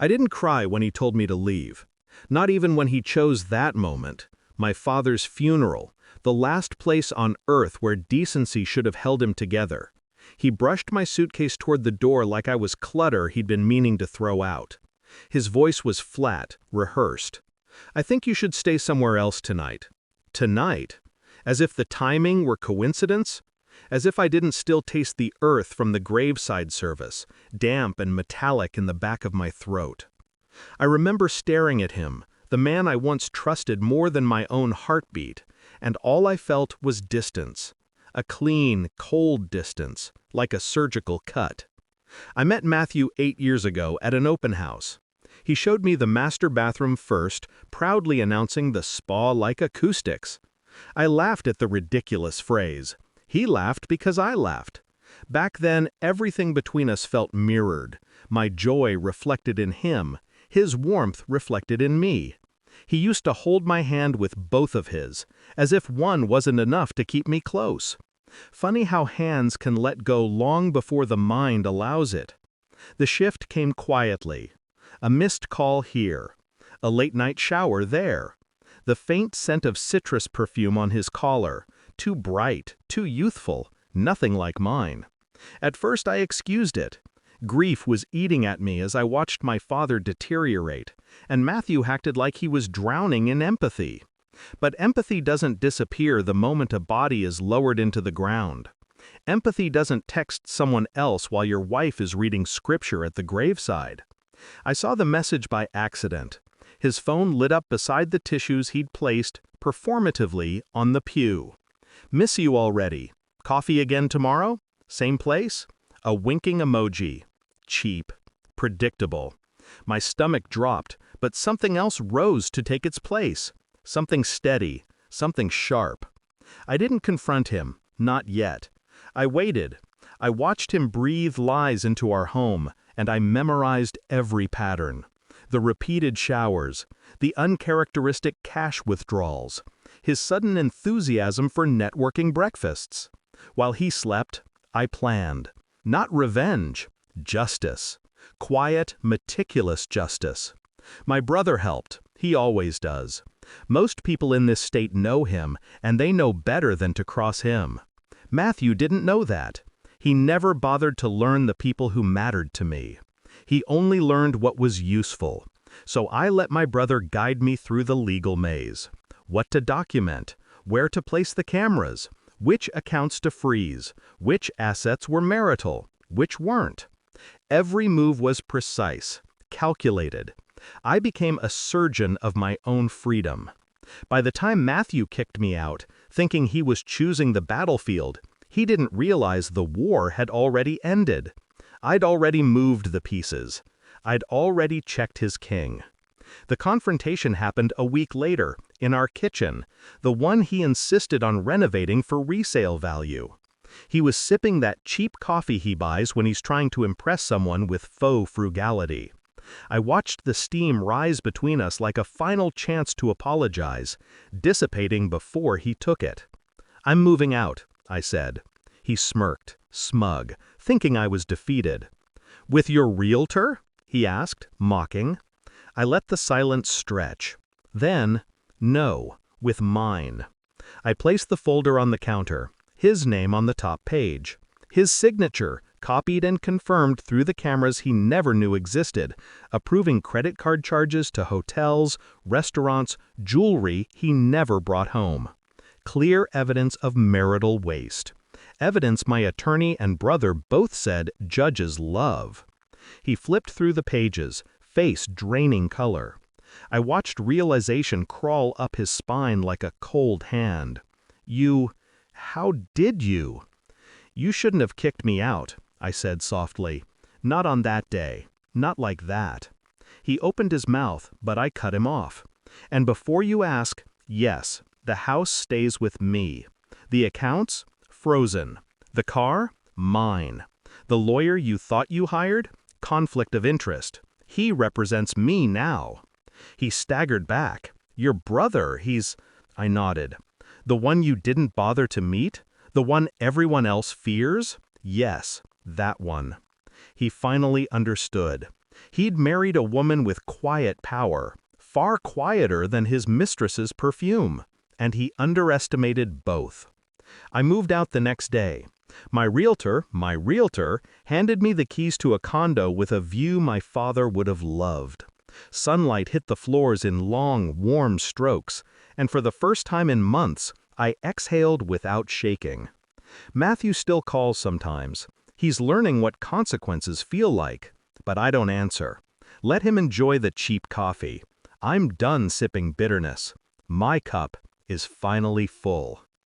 I didn't cry when he told me to leave. Not even when he chose that moment, my father's funeral, the last place on earth where decency should have held him together. He brushed my suitcase toward the door like I was clutter he'd been meaning to throw out. His voice was flat, rehearsed. "I think you should stay somewhere else tonight." Tonight? As if the timing were coincidence? As if I didn't still taste the earth from the graveside service, damp and metallic in the back of my throat. I remember staring at him, the man I once trusted more than my own heartbeat, and all I felt was distance. A clean, cold distance, like a surgical cut. I met Matthew 8 years ago at an open house. He showed me the master bathroom first, proudly announcing the spa-like acoustics. I laughed at the ridiculous phrase. He laughed because I laughed. Back then, everything between us felt mirrored. My joy reflected in him, his warmth reflected in me. He used to hold my hand with both of his, as if one wasn't enough to keep me close. Funny how hands can let go long before the mind allows it. The shift came quietly. A missed call here. A late-night shower there. The faint scent of citrus perfume on his collar. Too bright, too youthful, nothing like mine. At first I excused it. Grief was eating at me as I watched my father deteriorate, and Matthew acted like he was drowning in empathy. But empathy doesn't disappear the moment a body is lowered into the ground. Empathy doesn't text someone else while your wife is reading scripture at the graveside. I saw the message by accident. His phone lit up beside the tissues he'd placed, performatively, on the pew. "Miss you already. Coffee again tomorrow? Same place?" A winking emoji. Cheap. Predictable. My stomach dropped, but something else rose to take its place. Something steady. Something sharp. I didn't confront him. Not yet. I waited. I watched him breathe lies into our home, and I memorized every pattern. The repeated showers, the uncharacteristic cash withdrawals, his sudden enthusiasm for networking breakfasts. While he slept, I planned. Not revenge, justice. Quiet, meticulous justice. My brother helped. He always does. Most people in this state know him, and they know better than to cross him. Matthew didn't know that. He never bothered to learn the people who mattered to me. He only learned what was useful. So I let my brother guide me through the legal maze. What to document, where to place the cameras, which accounts to freeze, which assets were marital, which weren't. Every move was precise, calculated. I became a surgeon of my own freedom. By the time Matthew kicked me out, thinking he was choosing the battlefield, he didn't realize the war had already ended. I'd already moved the pieces. I'd already checked his king. The confrontation happened a week later, in our kitchen, the one he insisted on renovating for resale value. He was sipping that cheap coffee he buys when he's trying to impress someone with faux frugality. I watched the steam rise between us like a final chance to apologize, dissipating before he took it. "I'm moving out," I said. He smirked, smug, thinking I was defeated. "With your realtor?" he asked, mocking. I let the silence stretch. Then, no, with mine. I placed the folder on the counter, his name on the top page. His signature, copied and confirmed through the cameras he never knew existed, approving credit card charges to hotels, restaurants, jewelry he never brought home. Clear evidence of marital waste. Evidence my attorney and brother both said judges love. He flipped through the pages, face draining color. I watched realization crawl up his spine like a cold hand. How did you? "You shouldn't have kicked me out," I said softly. "Not on that day. Not like that." He opened his mouth, but I cut him off. "And before you ask, yes, the house stays with me. The accounts? Frozen. The car? Mine. The lawyer you thought you hired? Conflict of interest. He represents me now." He staggered back. "Your brother, he's—" I nodded. "The one you didn't bother to meet? The one everyone else fears? Yes, that one." He finally understood. He'd married a woman with quiet power, far quieter than his mistress's perfume, and he underestimated both. I moved out the next day. My realtor, handed me the keys to a condo with a view my father would have loved. Sunlight hit the floors in long, warm strokes, and for the first time in months, I exhaled without shaking. Matthew still calls sometimes. He's learning what consequences feel like, but I don't answer. Let him enjoy the cheap coffee. I'm done sipping bitterness. My cup is finally full.